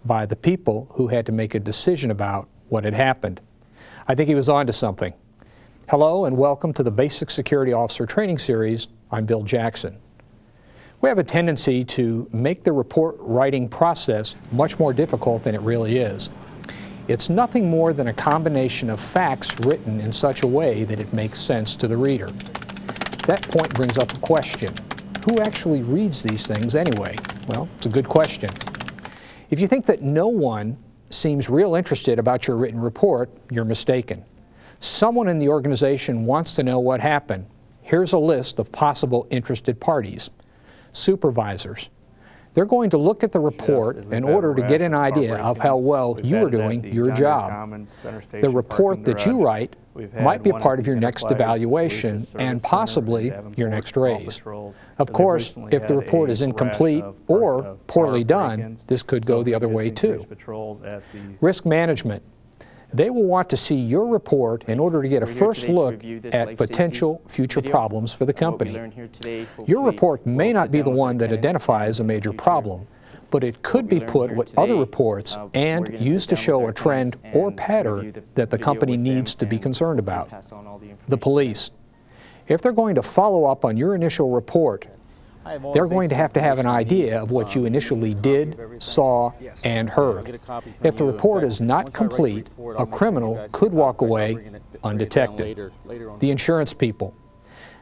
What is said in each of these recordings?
by the people who had to make a decision about what had happened. I think he was on to something. Hello and welcome to the Basic Security Officer Training Series. I'm Bill Jackson. We have a tendency to make the report writing process much more difficult than it really is. It's nothing more than a combination of facts written in such a way that it makes sense to the reader. That point brings up a question. Who actually reads these things anyway? Well, it's a good question. If you think that no one seems real interested about your written report, you're mistaken. Someone in the organization wants to know what happened. Here's a list of possible interested parties. Supervisors. They're going to look at the report in order to get an idea of how well you are doing your job. The report that you write might be a part of your next evaluation and possibly your next raise. Of course, if the report is incomplete or poorly done, this could go the other way too. Risk management. They will want to see your report in order to get a first look at potential future problems for the company. Your report may not be the one that identifies a major problem, but it could be put with other reports and used to show a trend or pattern that the company needs to be concerned about. The police. If they're going to follow up on your initial report, they're going to have an idea of what you initially did, saw, and heard. If the report is not complete, a criminal could walk away undetected. The insurance people.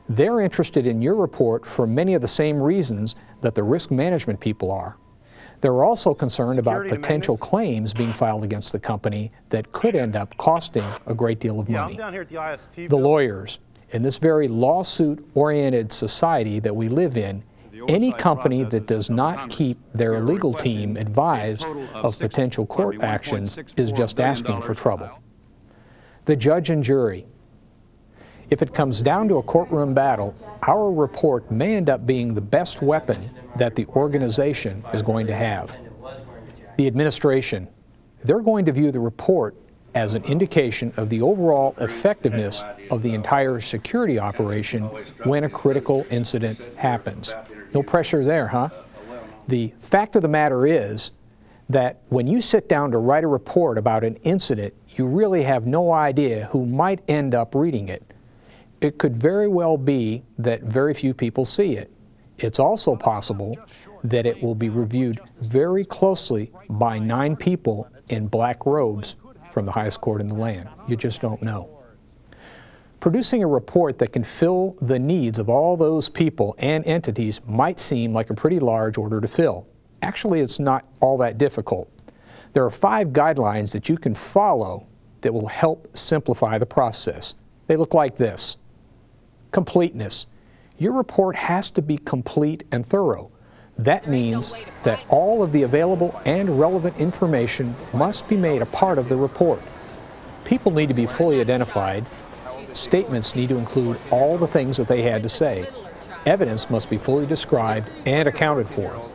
They're interested in your report for many of the same reasons that the risk management people are. They're also concerned about potential claims being filed against the company that could end up costing a great deal of money. The lawyers. In this very lawsuit-oriented society that we live in, any company that does not keep their legal team advised of potential court actions is just asking for trouble. The judge and jury. If it comes down to a courtroom battle, our report may end up being the best weapon that the organization is going to have. The administration. They're going to view the report as an indication of the overall effectiveness of the entire security operation when a critical incident happens. No pressure there, huh? The fact of the matter is that when you sit down to write a report about an incident, you really have no idea who might end up reading it. It could very well be that very few people see it. It's also possible that it will be reviewed very closely by 9 people in black robes from the highest court in the land. You just don't know. Producing a report that can fill the needs of all those people and entities might seem like a pretty large order to fill. Actually, it's not all that difficult. There are 5 guidelines that you can follow that will help simplify the process. They look like this. Completeness. Your report has to be complete and thorough. That means that all of the available and relevant information must be made a part of the report. People need to be fully identified. Statements need to include all the things that they had to say. Evidence must be fully described and accounted for.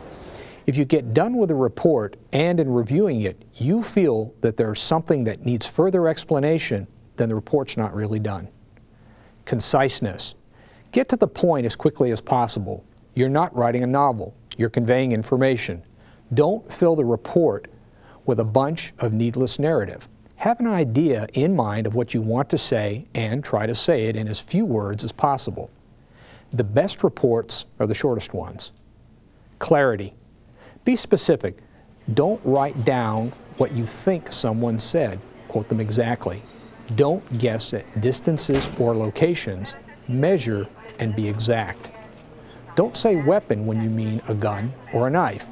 If you get done with a report and in reviewing it, you feel that there's something that needs further explanation, then the report's not really done. Conciseness. Get to the point as quickly as possible. You're not writing a novel. You're conveying information. Don't fill the report with a bunch of needless narrative. Have an idea in mind of what you want to say and try to say it in as few words as possible. The best reports are the shortest ones. Clarity. Be specific. Don't write down what you think someone said. Quote them exactly. Don't guess at distances or locations. Measure and be exact. Don't say weapon when you mean a gun or a knife.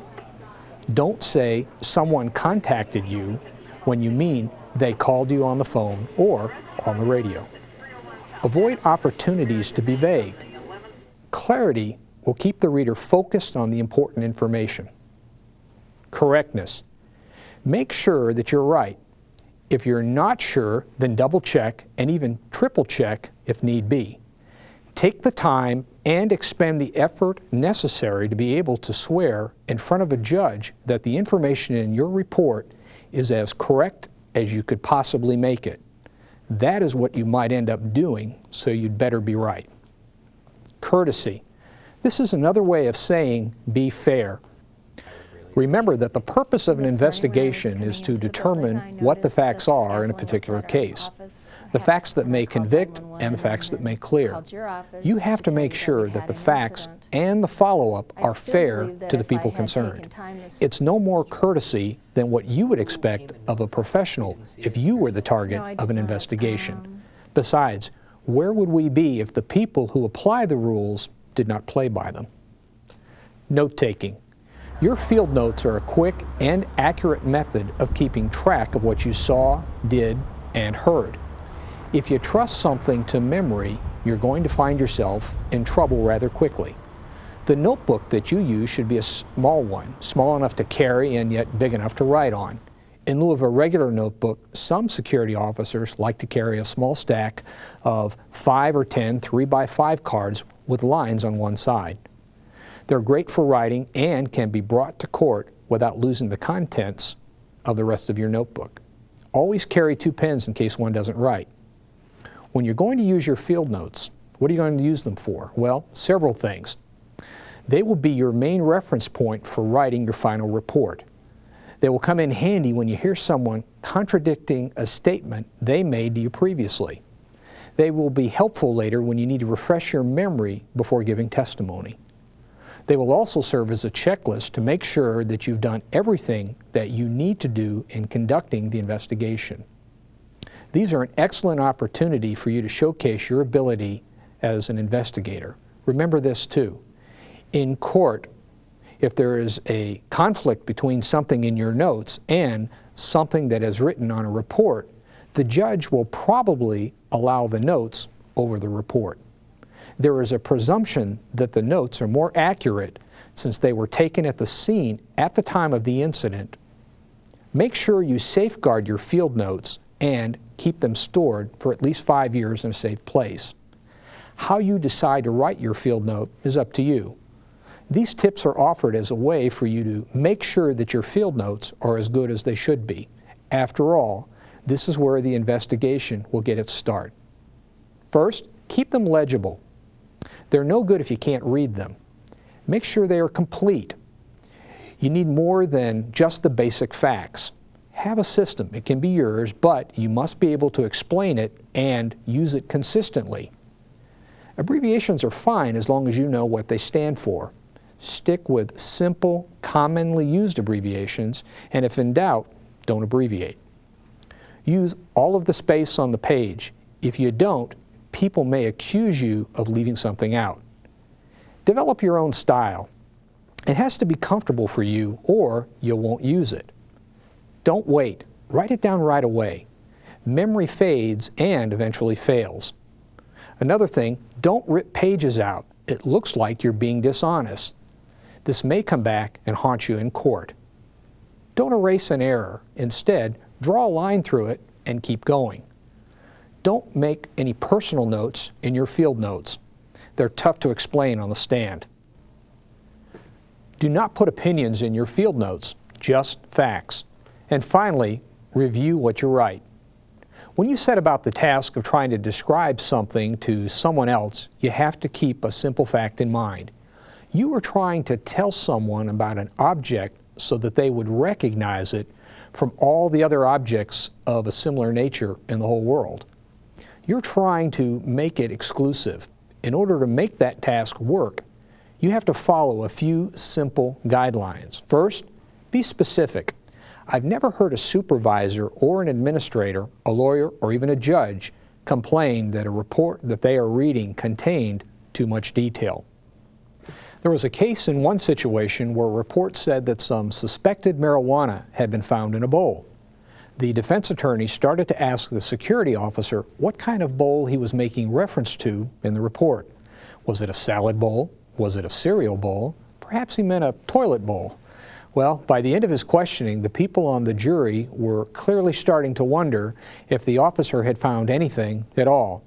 Don't say someone contacted you when you mean they called you on the phone or on the radio. Avoid opportunities to be vague. Clarity will keep the reader focused on the important information. Correctness. Make sure that you're right. If you're not sure, then double check and even triple check if need be. Take the time and expend the effort necessary to be able to swear in front of a judge that the information in your report is as correct as you could possibly make it. That is what you might end up doing, so you'd better be right. Courtesy. This is another way of saying be fair. Remember that the purpose of an investigation is to determine what the facts are in a particular case, the facts that may convict and the facts that may clear. You have to make sure that the facts and the follow-up are fair to the people concerned. It's no more courtesy than what you would expect of a professional if you were the target of an investigation. Besides, where would we be if the people who apply the rules did not play by them? Note-taking. Your field notes are a quick and accurate method of keeping track of what you saw, did, and heard. If you trust something to memory, you're going to find yourself in trouble rather quickly. The notebook that you use should be a small one, small enough to carry and yet big enough to write on. In lieu of a regular notebook, some security officers like to carry a small stack of 5 or 10 3x5 cards with lines on one side. They're great for writing and can be brought to court without losing the contents of the rest of your notebook. Always carry 2 pens in case one doesn't write. When you're going to use your field notes, what are you going to use them for? Well, several things. They will be your main reference point for writing your final report. They will come in handy when you hear someone contradicting a statement they made to you previously. They will be helpful later when you need to refresh your memory before giving testimony. They will also serve as a checklist to make sure that you've done everything that you need to do in conducting the investigation. These are an excellent opportunity for you to showcase your ability as an investigator. Remember this too. In court, if there is a conflict between something in your notes and something that is written on a report, the judge will probably allow the notes over the report. There is a presumption that the notes are more accurate since they were taken at the scene at the time of the incident. Make sure you safeguard your field notes and keep them stored for at least 5 years in a safe place. How you decide to write your field note is up to you. These tips are offered as a way for you to make sure that your field notes are as good as they should be. After all, this is where the investigation will get its start. First, keep them legible. They're no good if you can't read them. Make sure they are complete. You need more than just the basic facts. Have a system. It can be yours, but you must be able to explain it and use it consistently. Abbreviations are fine as long as you know what they stand for. Stick with simple, commonly used abbreviations, and if in doubt, don't abbreviate. Use all of the space on the page. If you don't, people may accuse you of leaving something out. Develop your own style. It has to be comfortable for you or you won't use it. Don't wait. Write it down right away. Memory fades and eventually fails. Another thing, don't rip pages out. It looks like you're being dishonest. This may come back and haunt you in court. Don't erase an error. Instead, draw a line through it and keep going. Don't make any personal notes in your field notes. They're tough to explain on the stand. Do not put opinions in your field notes, just facts. And finally, review what you write. When you set about the task of trying to describe something to someone else, you have to keep a simple fact in mind. You are trying to tell someone about an object so that they would recognize it from all the other objects of a similar nature in the whole world. You're trying to make it exclusive. In order to make that task work, you have to follow a few simple guidelines. First, be specific. I've never heard a supervisor or an administrator, a lawyer, or even a judge complain that a report that they are reading contained too much detail. There was a case in one situation where a report said that some suspected marijuana had been found in a bowl. The defense attorney started to ask the security officer what kind of bowl he was making reference to in the report. Was it a salad bowl? Was it a cereal bowl? Perhaps he meant a toilet bowl. Well, by the end of his questioning, the people on the jury were clearly starting to wonder if the officer had found anything at all.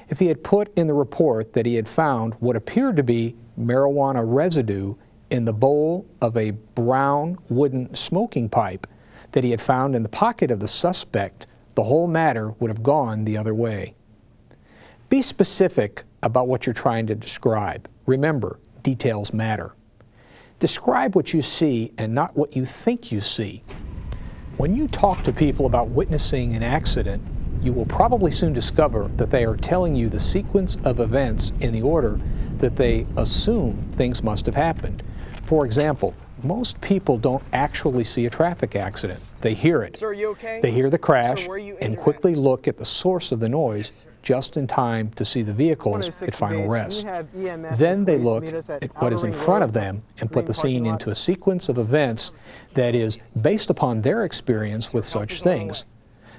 If he had put in the report that he had found what appeared to be marijuana residue in the bowl of a brown wooden smoking pipe that he had found in the pocket of the suspect, the whole matter would have gone the other way. Be specific about what you're trying to describe. Remember, details matter. Describe what you see and not what you think you see. When you talk to people about witnessing an accident, you will probably soon discover that they are telling you the sequence of events in the order that they assume things must have happened. For example, most people don't actually see a traffic accident. They hear it. Sir, are you okay? They hear the crash Sir, and quickly look at the source of the noise just in time to see the vehicles at final rest. Then they look at what is in front of them and put the scene into a sequence of events that is based upon their experience with such things.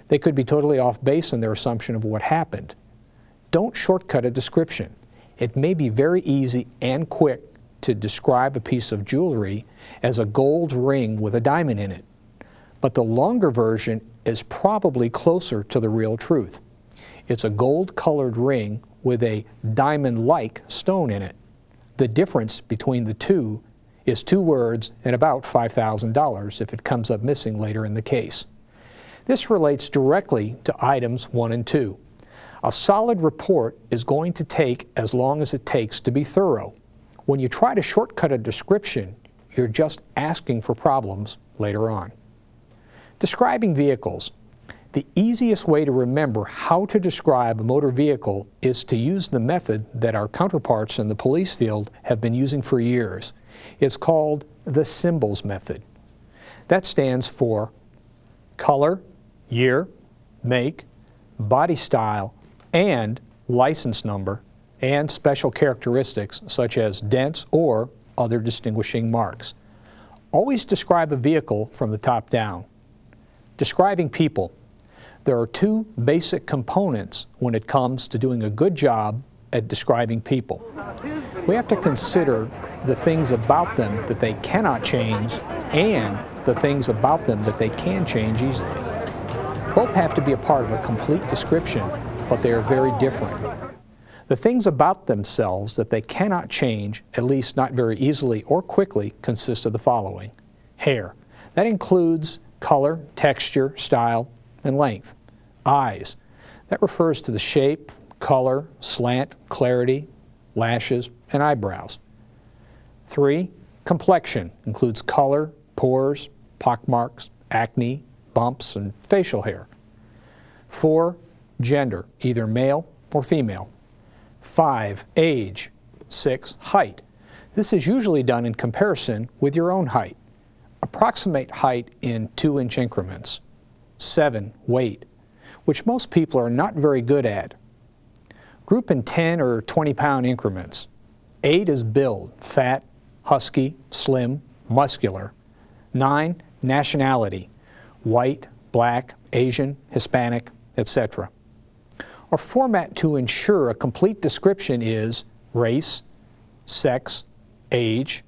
They could be totally off base in their assumption of what happened. Don't shortcut a description. It may be very easy and quick to describe a piece of jewelry as a gold ring with a diamond in it, but the longer version is probably closer to the real truth. It's a gold-colored ring with a diamond-like stone in it. The difference between the two is 2 words and about $5,000 if it comes up missing later in the case. This relates directly to items 1 and 2. A solid report is going to take as long as it takes to be thorough. When you try to shortcut a description, you're just asking for problems later on. Describing vehicles. The easiest way to remember how to describe a motor vehicle is to use the method that our counterparts in the police field have been using for years. It's called the symbols method. That stands for color, year, make, body style, and license number, and special characteristics such as dents or other distinguishing marks. Always describe a vehicle from the top down. Describing people. There are 2 basic components when it comes to doing a good job at describing people. We have to consider the things about them that they cannot change and the things about them that they can change easily. Both have to be a part of a complete description, but they are very different. The things about themselves that they cannot change, at least not very easily or quickly, consist of the following. Hair. That includes color, texture, style, and length. Eyes. That refers to the shape, color, slant, clarity, lashes, and eyebrows. 3. Complexion. Includes color, pores, pockmarks, acne, bumps, and facial hair. 4. Gender. Either male or female. 5. Age. 6. Height. This is usually done in comparison with your own height. Approximate height in 2-inch increments. 7. Weight, which most people are not very good at. Group in 10 or 20-pound increments. 8 is build, fat, husky, slim, muscular. 9. Nationality, white, black, Asian, Hispanic, etc. Our format to ensure a complete description is race, sex, age,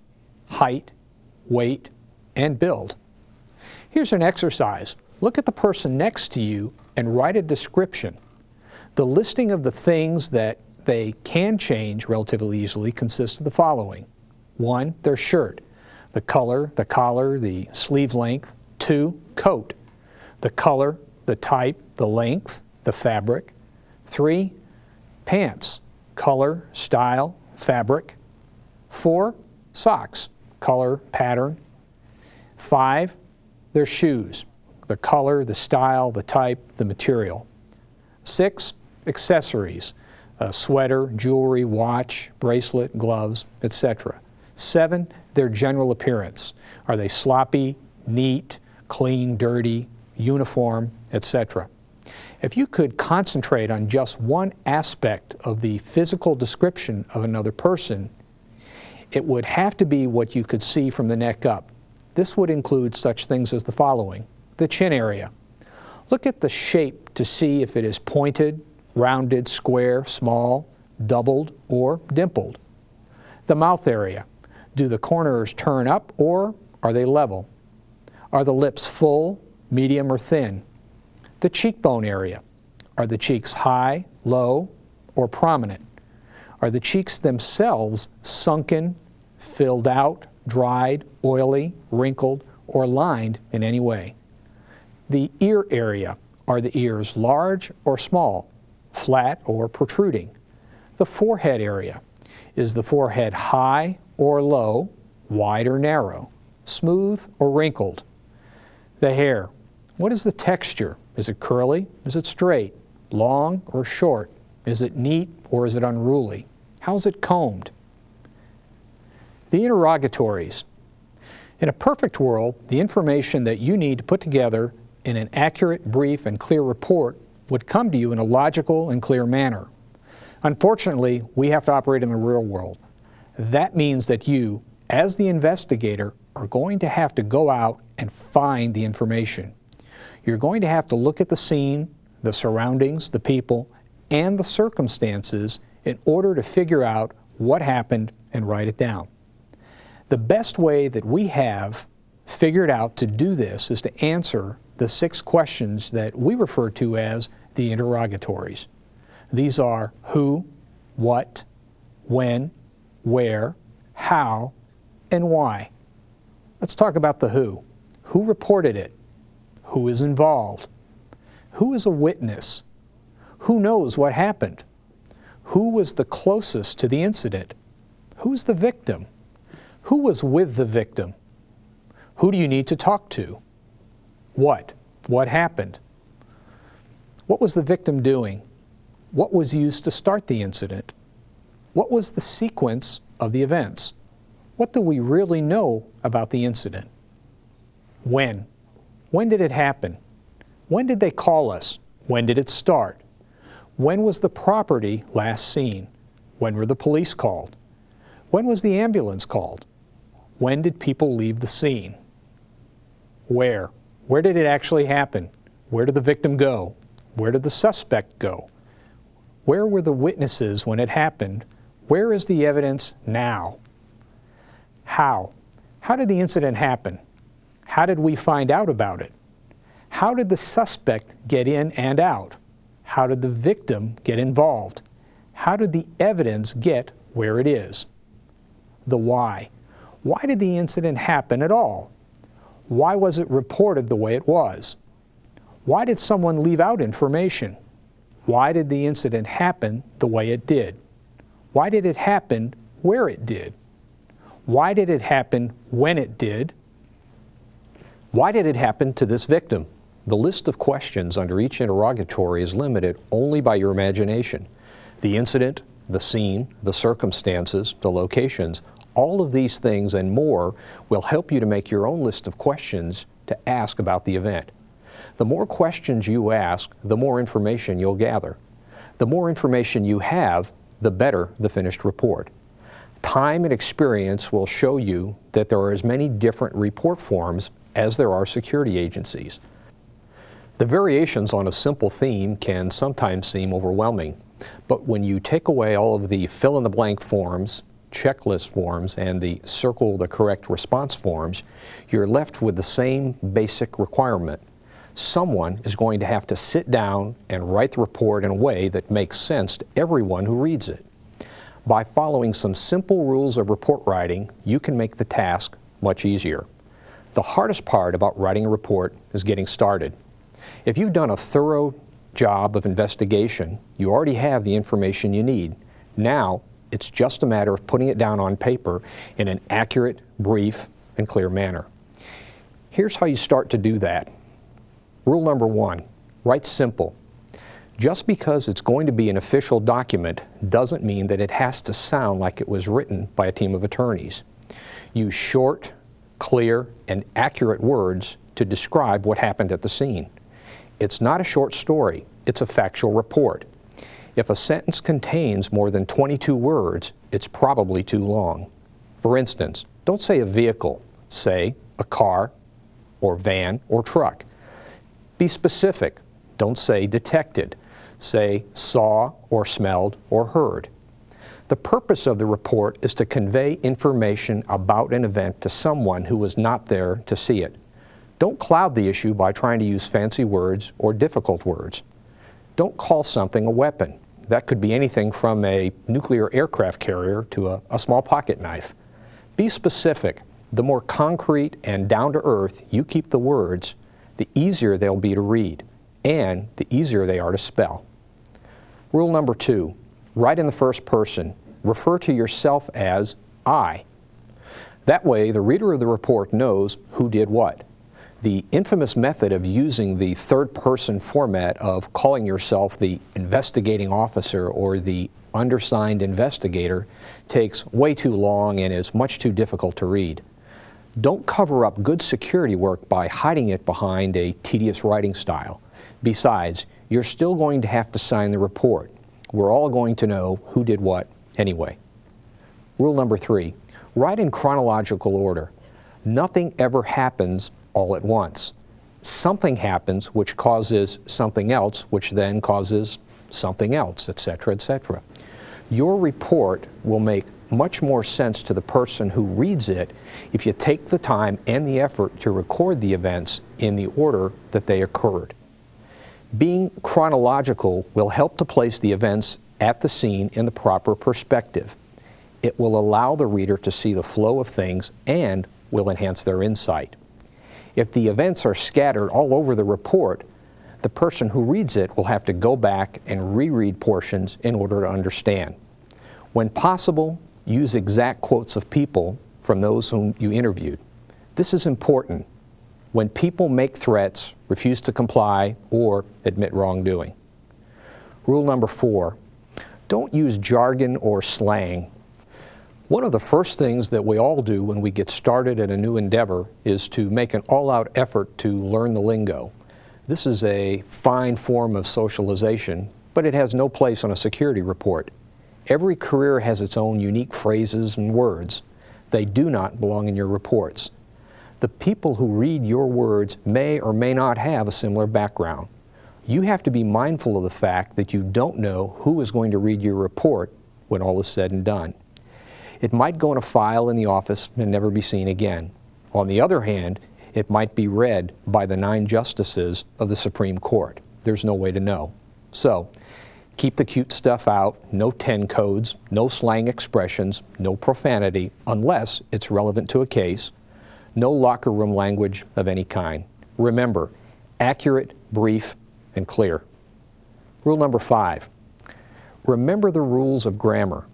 height, weight, and build. Here's an exercise. Look at the person next to you and write a description. The listing of the things that they can change relatively easily consists of the following. 1. Their shirt. The color, the collar, the sleeve length. 2. Coat. The color, the type, the length, the fabric. 3. Pants. Color, style, fabric. 4. Socks. Color, pattern. 5. Their shoes. The color, the style, the type, the material. 6. Accessories. A sweater, jewelry, watch, bracelet, gloves, etc. 7. Their general appearance. Are they sloppy, neat, clean, dirty, uniform, etc. If you could concentrate on just one aspect of the physical description of another person, it would have to be what you could see from the neck up. This would include such things as the following. The chin area. Look at the shape to see if it is pointed, rounded, square, small, doubled, or dimpled. The mouth area. Do the corners turn up or are they level? Are the lips full, medium, or thin? The cheekbone area. Are the cheeks high, low, or prominent? Are the cheeks themselves sunken, filled out, dried, oily, wrinkled, or lined in any way? The ear area. Are the ears large or small, flat or protruding? The forehead area. Is the forehead high or low, wide or narrow, smooth or wrinkled? The hair, what is the texture? Is it curly? Is it straight? Long or short? Is it neat or is it unruly? How's it combed? The interrogatories. In a perfect world, the information that you need to put together in an accurate, brief, and clear report would come to you in a logical and clear manner. Unfortunately, we have to operate in the real world. That means that you, as the investigator, are going to have to go out and find the information. You're going to have to look at the scene, the surroundings, the people, and the circumstances in order to figure out what happened and write it down. The best way that we have figured out to do this is to answer the 6 questions that we refer to as the interrogatories. These are who, what, when, where, how, and why. Let's talk about the who. Who reported it? Who is involved? Who is a witness? Who knows what happened? Who was the closest to the incident? Who's the victim? Who was with the victim? Who do you need to talk to? What? What happened? What was the victim doing? What was used to start the incident? What was the sequence of the events? What do we really know about the incident? When? When did it happen? When did they call us? When did it start? When was the property last seen? When were the police called? When was the ambulance called? When did people leave the scene? Where? Where did it actually happen? Where did the victim go? Where did the suspect go? Where were the witnesses when it happened? Where is the evidence now? How? How did the incident happen? How did we find out about it? How did the suspect get in and out? How did the victim get involved? How did the evidence get where it is? The why. Why did the incident happen at all? Why was it reported the way it was? Why did someone leave out information? Why did the incident happen the way it did? Why did it happen where it did? Why did it happen when it did? Why did it happen to this victim? The list of questions under each interrogatory is limited only by your imagination. The incident, the scene, the circumstances, the locations, all of these things and more will help you to make your own list of questions to ask about the event. The more questions you ask, the more information you'll gather. The more information you have, the better the finished report. Time and experience will show you that there are as many different report forms as there are security agencies. The variations on a simple theme can sometimes seem overwhelming, but when you take away all of the fill-in-the-blank forms, checklist forms, and the circle the correct response forms, you're left with the same basic requirement. Someone is going to have to sit down and write the report in a way that makes sense to everyone who reads it. By following some simple rules of report writing, you can make the task much easier. The hardest part about writing a report is getting started. If you've done a thorough job of investigation, you already have the information you need. Now, it's just a matter of putting it down on paper in an accurate, brief, and clear manner. Here's how you start to do that. Rule number 1, write simple. Just because it's going to be an official document doesn't mean that it has to sound like it was written by a team of attorneys. Use short, clear, and accurate words to describe what happened at the scene. It's not a short story, it's a factual report. If a sentence contains more than 22 words, it's probably too long. For instance, don't say a vehicle, say a car, or van, or truck. Be specific. Don't say detected. Say saw, or smelled, or heard. The purpose of the report is to convey information about an event to someone who was not there to see it. Don't cloud the issue by trying to use fancy words or difficult words. Don't call something a weapon. That could be anything from a nuclear aircraft carrier to a small pocket knife. Be specific. The more concrete and down-to-earth you keep the words, the easier they'll be to read, and the easier they are to spell. Rule number 2, write in the first person. Refer to yourself as I. That way, the reader of the report knows who did what. The infamous method of using the third-person format of calling yourself the investigating officer or the undersigned investigator takes way too long and is much too difficult to read. Don't cover up good security work by hiding it behind a tedious writing style. Besides, you're still going to have to sign the report. We're all going to know who did what anyway. Rule number 3, write in chronological order. Nothing ever happens all at once. Something happens which causes something else, which then causes something else, etc., etc. Your report will make much more sense to the person who reads it if you take the time and the effort to record the events in the order that they occurred. Being chronological will help to place the events at the scene in the proper perspective. It will allow the reader to see the flow of things and will enhance their insight. If the events are scattered all over the report, the person who reads it will have to go back and reread portions in order to understand. When possible, use exact quotes of people from those whom you interviewed. This is important when people make threats, refuse to comply, or admit wrongdoing. Rule number 4, don't use jargon or slang. One of the first things that we all do when we get started in a new endeavor is to make an all-out effort to learn the lingo. This is a fine form of socialization, but it has no place on a security report. Every career has its own unique phrases and words. They do not belong in your reports. The people who read your words may or may not have a similar background. You have to be mindful of the fact that you don't know who is going to read your report when all is said and done. It might go in a file in the office and never be seen again. On the other hand, it might be read by the 9 justices of the Supreme Court. There's no way to know. So, keep the cute stuff out, no 10 codes, no slang expressions, no profanity, unless it's relevant to a case, no locker room language of any kind. Remember, accurate, brief, and clear. Rule number 5, remember the rules of grammar.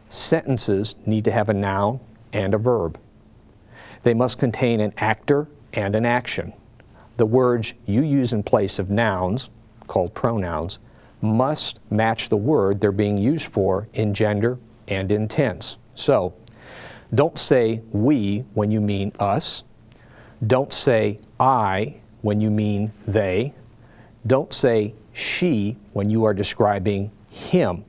Sentences need to have a noun and a verb. They must contain an actor and an action. The words you use in place of nouns, called pronouns, must match the word they're being used for in gender and in tense. So, don't say we when you mean us. Don't say I when you mean they. Don't say she when you are describing him.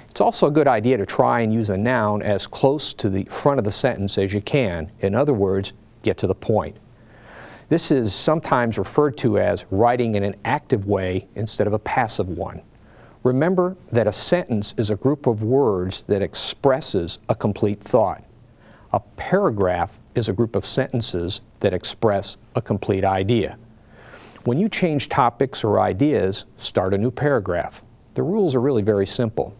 It's also a good idea to try and use a noun as close to the front of the sentence as you can. In other words, get to the point. This is sometimes referred to as writing in an active way instead of a passive one. Remember that a sentence is a group of words that expresses a complete thought. A paragraph is a group of sentences that express a complete idea. When you change topics or ideas, start a new paragraph. The rules are really very simple.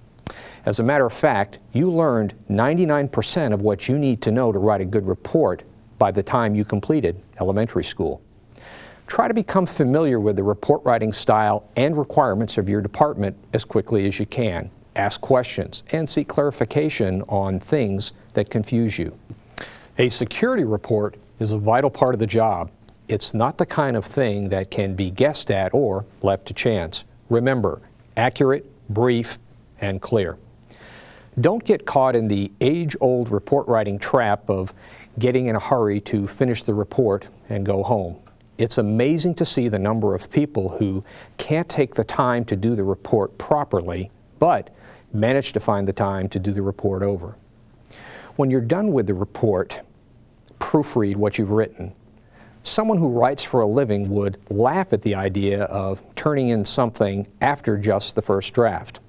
As a matter of fact, you learned 99% of what you need to know to write a good report by the time you completed elementary school. Try to become familiar with the report writing style and requirements of your department as quickly as you can. Ask questions and seek clarification on things that confuse you. A security report is a vital part of the job. It's not the kind of thing that can be guessed at or left to chance. Remember, accurate, brief, and clear. Don't get caught in the age-old report writing trap of getting in a hurry to finish the report and go home. It's amazing to see the number of people who can't take the time to do the report properly, but manage to find the time to do the report over. When you're done with the report, proofread what you've written. Someone who writes for a living would laugh at the idea of turning in something after just the first draft.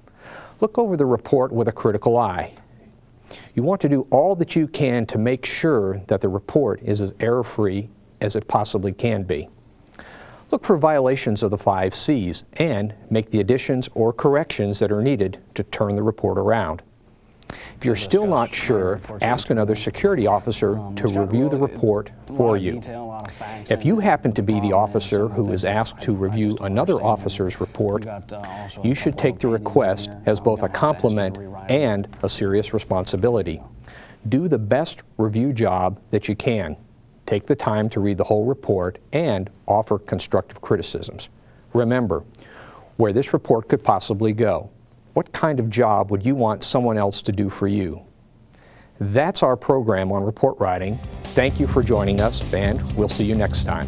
Look over the report with a critical eye. You want to do all that you can to make sure that the report is as error-free as it possibly can be. Look for violations of the 5 C's and make the additions or corrections that are needed to turn the report around. If you're still not sure, ask another security officer to review the report for you. If you happen to be the officer who is asked to review another officer's report, you should take the request as both a compliment and a serious responsibility. Do the best review job that you can. Take the time to read the whole report and offer constructive criticisms. Remember, where this report could possibly go. What kind of job would you want someone else to do for you? That's our program on report writing. Thank you for joining us, and we'll see you next time.